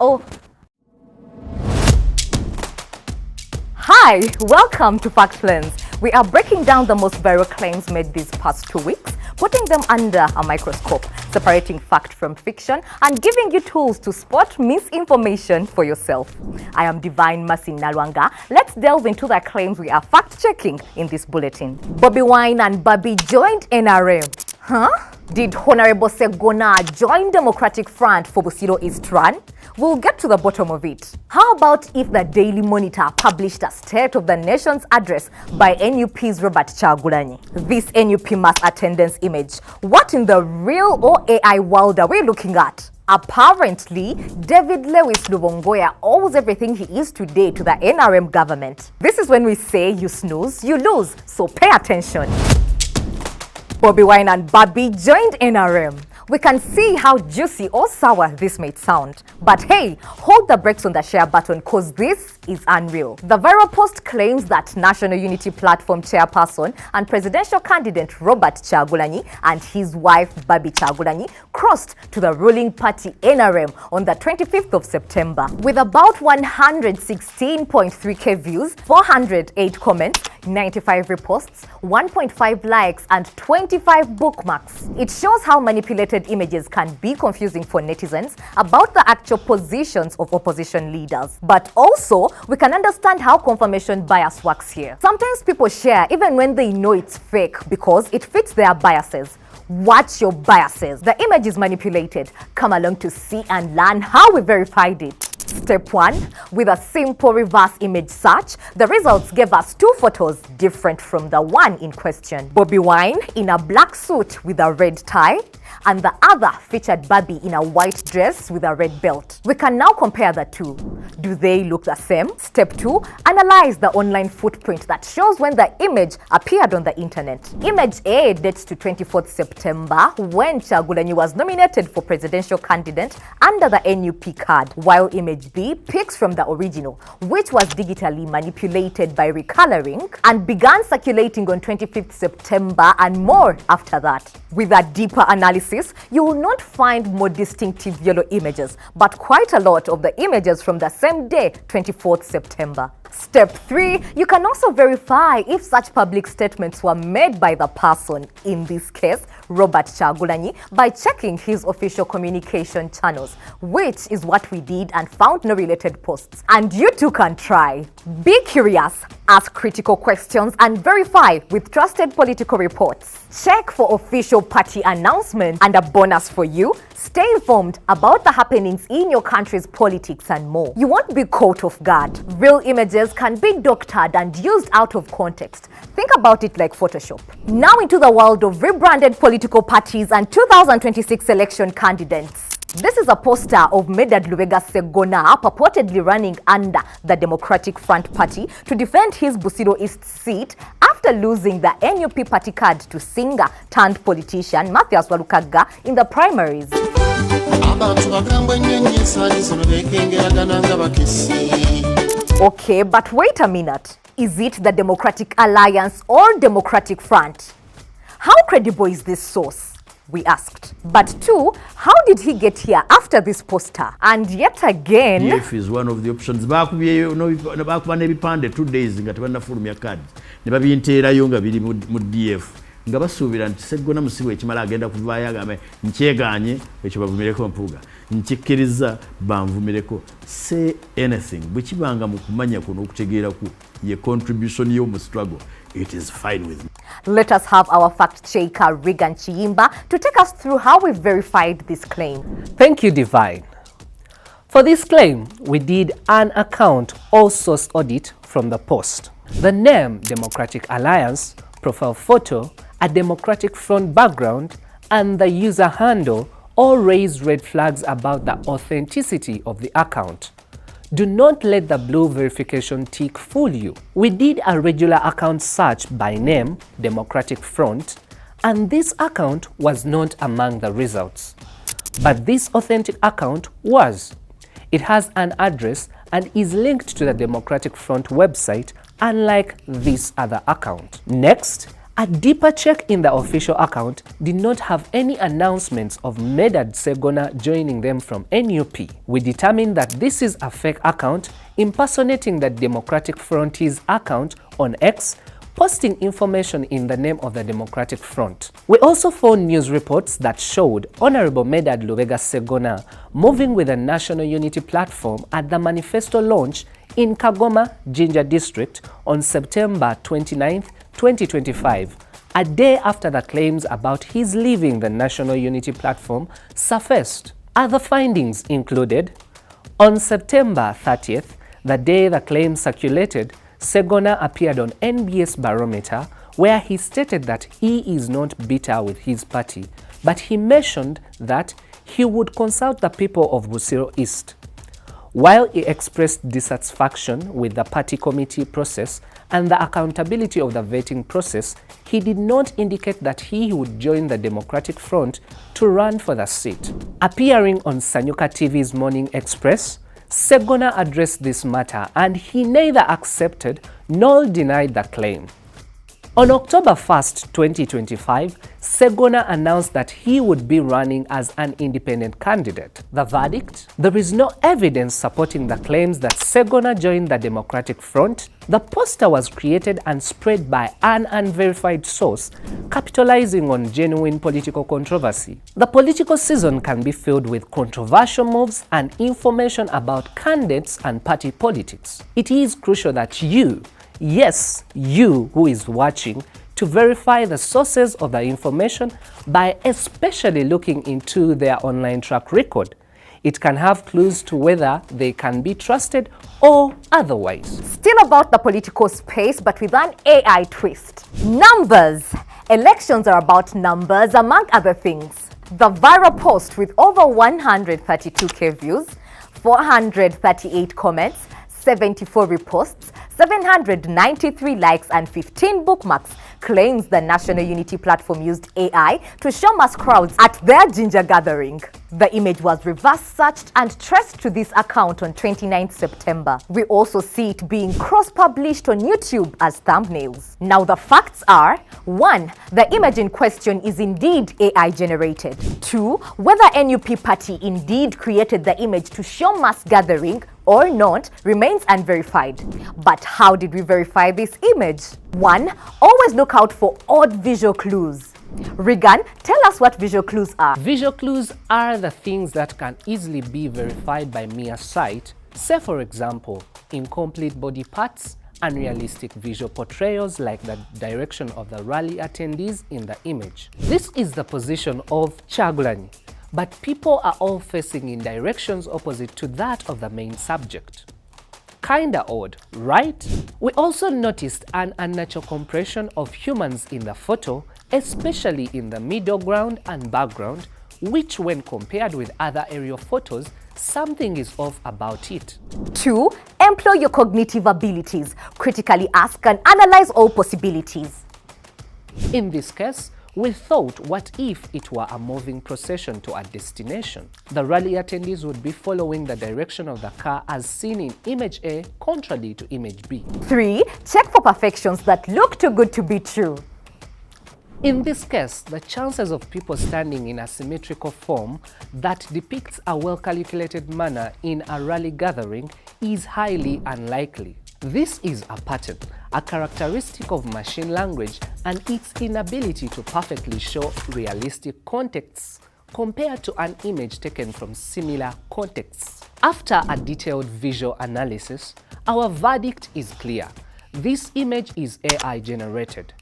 Oh. Hi, welcome to Fact Lens. We are breaking down the most viral claims made these past 2 weeks, putting them under a microscope, separating fact from fiction, and giving you tools to spot misinformation for yourself. I am Divine Mercy Nalwanga. Let's delve into the claims we are fact-checking in this bulletin. Bobi Wine and Bobi joined NRM. Huh? Did Honorable Ssegona join Democratic Front for Busiro East Run? We'll get to the bottom of it. How about if the Daily Monitor published a State of the Nation's address by NUP's Robert Kyagulanyi? This NUP mass attendance image, what in the real or AI world are we looking at? Apparently, David Lewis Lubongoya owes everything he is today to the NRM government. This is when we say you snooze, you lose, so pay attention. Bobi Wine and Bobi joined NRM. We can see how juicy or sour this may sound. But hey, hold the brakes on the share button cause this is unreal. The viral post claims that National Unity Platform chairperson and presidential candidate Robert Kyagulanyi and his wife Bobi Kyagulanyi crossed to the ruling party NRM on the 25th of September. With about 116.3k views, 408 comments, 95 reposts, 1.5 likes, and 25 bookmarks. It shows how manipulated images can be confusing for netizens about the actual positions of opposition leaders. But also, we can understand how confirmation bias works here. Sometimes people share even when they know it's fake because it fits their biases. Watch your biases. The image is manipulated. Come along to see and learn how we verified it. Step 1. With a simple reverse image search, the results gave us two photos different from the one in question. Bobi Wine in a black suit with a red tie, and the other featured Bobi in a white dress with a red belt. We can now compare the two. Do they look the same? Step 2. Analyze the online footprint that shows when the image appeared on the internet. Image A dates to 24th September when Kyagulanyi was nominated for presidential candidate under the NUP card, while image B pics from the original, which was digitally manipulated by recoloring and began circulating on 25th September and more after that. With a deeper analysis, you will not find more distinctive yellow images, but quite a lot of the images from the same day, 24th September. Step 3. You can also verify if such public statements were made by the person, in this case, Robert Kyagulanyi, by checking his official communication channels, which is what we did and found no related posts. And you too can try. Be curious, ask critical questions, and verify with trusted political reports. Check for official party announcements, and a bonus for you, stay informed about the happenings in your country's politics and more. You won't be caught off guard. Real images can be doctored and used out of context. Think about it like Photoshop. Now into the world of rebranded political parties and 2026 election candidates. This is a poster of Medard Ssegona purportedly running under the Democratic Front Party to defend his Busiro East seat after losing the NUP party card to singer turned politician Mathias in the primaries. Okay, but wait a minute. Is it the Democratic Alliance or Democratic Front? How credible is this source? We asked. But 2, how did he get here after this poster? And yet again, DF is one of the options. Bakuba nebipande 2 days nga tebanafulumya cards. Ne babinteerayo nga biri mu DF. Nga basuubira nti Sseggona musibe ekimala agenda kuvaayo agambe nkyeganye ekyo bavumireko Mpuuga. Nkikkiriza banvumireko. Say anything. Bwe kibanga mu kumanya kuno okutegeera ku ye contribution yo mu struggle. It is fine with me. Let us have our fact checker Regan Chiyimba to take us through how we verified this claim. Thank you, Divine. For this claim, we did an account or source audit from the post. The name Democratic Alliance, profile photo, a Democratic Front background, and the user handle all raise red flags about the authenticity of the account. Do not let the blue verification tick fool you. We did a regular account search by name, Democratic Front, and this account was not among the results. But this authentic account was. It has an address and is linked to the Democratic Front website, unlike this other account. Next, A deeper check in the official account did not have any announcements of Medard Ssegona joining them from NUP. We determined that this is a fake account impersonating the Democratic Front's account on X, posting information in the name of the Democratic Front. We also found news reports that showed Honorable Medard Ssegona moving with the National Unity Platform at the manifesto launch in Kagoma, Jinja district on September 29, 2025, a day after the claims about his leaving the National Unity Platform surfaced. Other findings included, on September 30th, the day the claims circulated, Ssegona appeared on NBS Barometer, where he stated that he is not bitter with his party, but he mentioned that he would consult the people of Busiro East. While he expressed dissatisfaction with the party committee process and the accountability of the vetting process, he did not indicate that he would join the Democratic Front to run for the seat. Appearing on Sanyuka TV's Morning Express, Ssegona addressed this matter and he neither accepted nor denied the claim. On October 1st, 2025, Ssegona announced that he would be running as an independent candidate. The verdict? There is no evidence supporting the claims that Ssegona joined the Democratic Front. The poster was created and spread by an unverified source, capitalizing on genuine political controversy. The political season can be filled with controversial moves and information about candidates and party politics. It is crucial that you, yes, you who is watching, to verify the sources of the information by especially looking into their online track record. It can have clues to whether they can be trusted or otherwise. Still about the political space, but with an AI twist. Numbers. Elections are about numbers, among other things. The viral post with over 132k views, 438 comments, 74 reposts, 793 likes and 15 bookmarks claims the National Unity Platform used AI to show mass crowds at their Jinja gathering. The image was reverse searched and traced to this account on 29 September. We also see it being cross-published on YouTube as thumbnails. Now the facts are: 1. The image in question is indeed AI generated. 2. Whether NUP party indeed created the image to show mass gathering or not remains unverified. But how did we verify this image? 1. Always look out for odd visual clues. Regan, tell us what visual clues are. Visual clues are the things that can easily be verified by mere sight. Say for example, incomplete body parts, unrealistic visual portrayals like the direction of the rally attendees in the image. This is the position of Kyagulanyi, but people are all facing in directions opposite to that of the main subject. Kinda odd, right? We also noticed an unnatural compression of humans in the photo, especially in the middle ground and background, which when compared with other aerial photos, something is off about it. 2. Employ your cognitive abilities. Critically ask and analyze all possibilities. In this case, we thought, what if it were a moving procession to a destination? The rally attendees would be following the direction of the car as seen in image A, contrary to image B. 3. Check for perfections that look too good to be true. In this case, the chances of people standing in a symmetrical form that depicts a well-calculated manner in a rally gathering is highly unlikely. This is a pattern, a characteristic of machine language and its inability to perfectly show realistic contexts compared to an image taken from similar contexts. After a detailed visual analysis, our verdict is clear. This image is AI generated.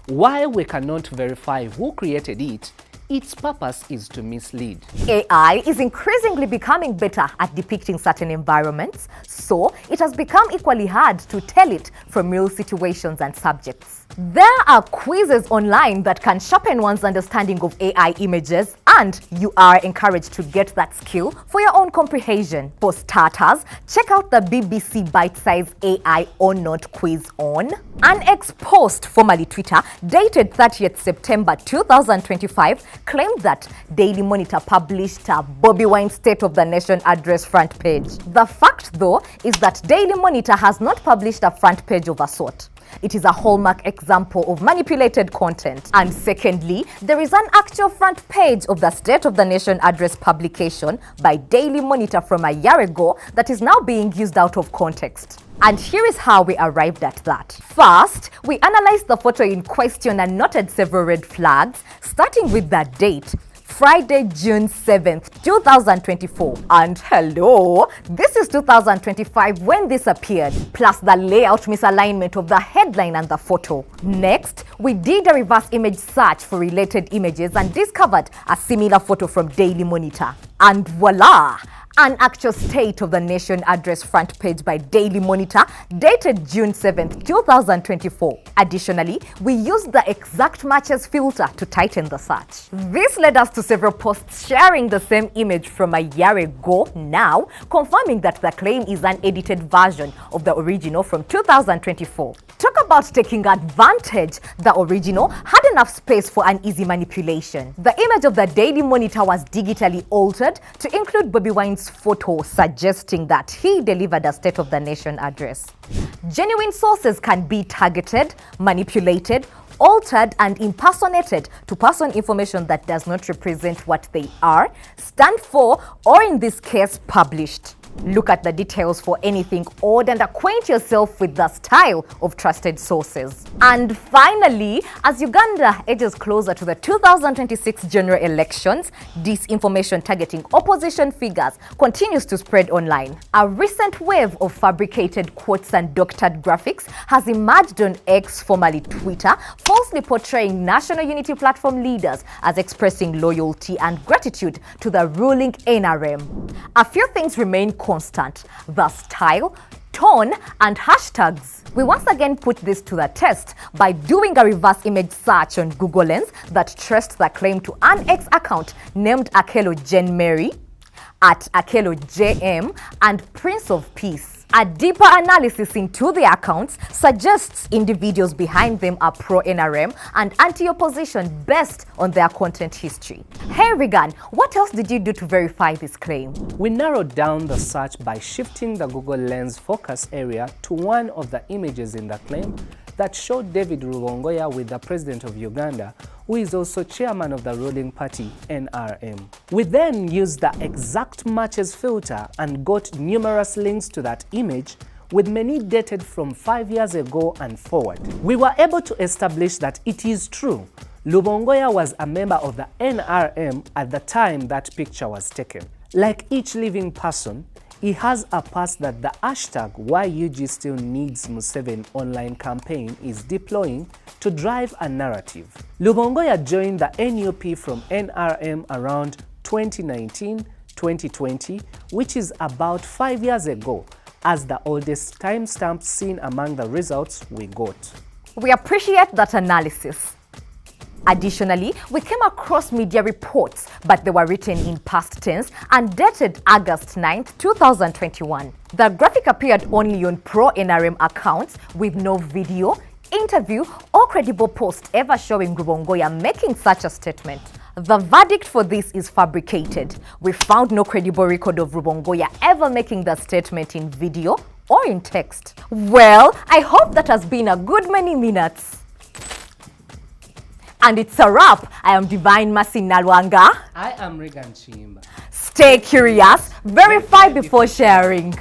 While we cannot verify who created it, its purpose is to mislead. AI is increasingly becoming better at depicting certain environments, so it has become equally hard to tell it from real situations and subjects. There are quizzes online that can sharpen one's understanding of AI images, and you are encouraged to get that skill for your own comprehension. For starters, check out the BBC Bite-Size AI or Not quiz on an X post, formerly Twitter, dated 30th September 2025, claimed that Daily Monitor published a Bobi Wine State of the Nation address front page. The fact, though, is that Daily Monitor has not published a front page of a sort. It is a hallmark example of manipulated content. And secondly, there is an actual front page of the State of the Nation address publication by Daily Monitor from a year ago that is now being used out of context. And here is how we arrived at that. First, we analyzed the photo in question and noted several red flags, starting with the date. Friday, June 7th, 2024. And hello, this is 2025 when this appeared, plus the layout misalignment of the headline and the photo. Next, we did a reverse image search for related images and discovered a similar photo from Daily Monitor. And voila! An actual State of the Nation address front page by Daily Monitor dated June 7th, 2024. Additionally, we used the exact matches filter to tighten the search. This led us to several posts sharing the same image from a year ago now, confirming that the claim is an edited version of the original from 2024. Talk about taking advantage. The original had enough space for an easy manipulation. The image of the Daily Monitor was digitally altered to include Bobi Wine's photo, suggesting that he delivered a State of the Nation address. Genuine sources can be targeted, manipulated, altered and impersonated to pass on information that does not represent what they are, stand for, or in this case, published. Look at the details for anything odd and acquaint yourself with the style of trusted sources. And finally, as Uganda edges closer to the 2026 general elections, disinformation targeting opposition figures continues to spread online. A recent wave of fabricated quotes and doctored graphics has emerged on X, formerly Twitter, falsely portraying National Unity Platform leaders as expressing loyalty and gratitude to the ruling NRM. A few things remain constant: the style, tone, and hashtags. We once again put this to the test by doing a reverse image search on Google Lens that traced the claim to an X account named Akelo Jen Mary, at Akelo JM, and Prince of Peace. A deeper analysis into the accounts suggests individuals behind them are pro-NRM and anti-opposition based on their content history. Hey Regan, what else did you do to verify this claim? We narrowed down the search by shifting the Google Lens focus area to one of the images in the claim that showed David Rubongoya with the president of Uganda, who is also chairman of the ruling party NRM. We then used the exact matches filter and got numerous links to that image, with many dated from 5 years ago and forward. We were able to establish that it is true. Rubongoya was a member of the NRM at the time that picture was taken. Like each living person, he has a past that the hashtag YUG Still Needs Museveni online campaign is deploying to drive a narrative. Rubongoya joined the NUP from NRM around 2019-2020, which is about 5 years ago, as the oldest timestamp seen among the results we got. We appreciate that analysis. Additionally, we came across media reports, but they were written in past tense and dated August 9th, 2021. The graphic appeared only on pro-NRM accounts with no video, interview, or credible post ever showing Rubongoya making such a statement. The verdict for this is fabricated. We found no credible record of Rubongoya ever making the statement in video or in text. Well, I hope that has been a good many minutes. And it's a wrap. I am Divine Mercy Nalwanga. I am Regan Chimba. Stay curious, verify before sharing.